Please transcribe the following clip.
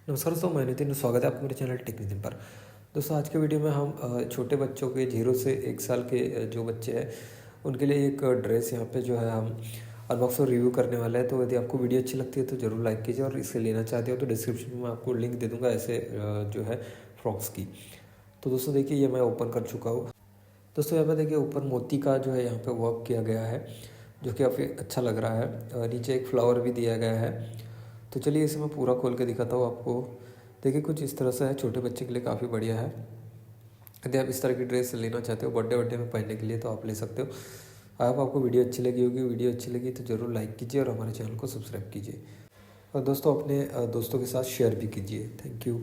नमस्कार दोस्तों, मैं नितिन, स्वागत है आपका मेरे चैनल टेक नितिन पर। दोस्तों, आज के वीडियो में हम छोटे बच्चों के 0 से 1 साल के जो बच्चे हैं उनके लिए एक ड्रेस यहाँ पे जो है हम अनबॉक्स और रिव्यू करने वाले हैं। तो यदि आपको वीडियो अच्छी लगती है तो ज़रूर लाइक कीजिए, और इसे लेना चाहते हो तो डिस्क्रिप्शन में मैं आपको लिंक दे दूँगा ऐसे जो है फ्रॉक्स की। तो दोस्तों देखिए, ये मैं ओपन कर चुका हूँ। दोस्तों यहाँ पे देखिए ऊपर मोती का जो है यहाँ पे वर्क किया गया है, जो कि काफ़ी अच्छा लग रहा है। नीचे एक फ्लावर भी दिया गया है। तो चलिए इसे मैं पूरा खोल के दिखाता हूँ आपको। देखिए कुछ इस तरह से है, छोटे बच्चे के लिए काफ़ी बढ़िया है। यदि आप इस तरह की ड्रेस लेना चाहते हो बर्थडे में पहनने के लिए तो आप ले सकते हो। आपको वीडियो अच्छी लगी होगी, वीडियो अच्छी लगी तो ज़रूर लाइक कीजिए और हमारे चैनल को सब्सक्राइब कीजिए, और दोस्तों अपने दोस्तों के साथ शेयर भी कीजिए। Thank you.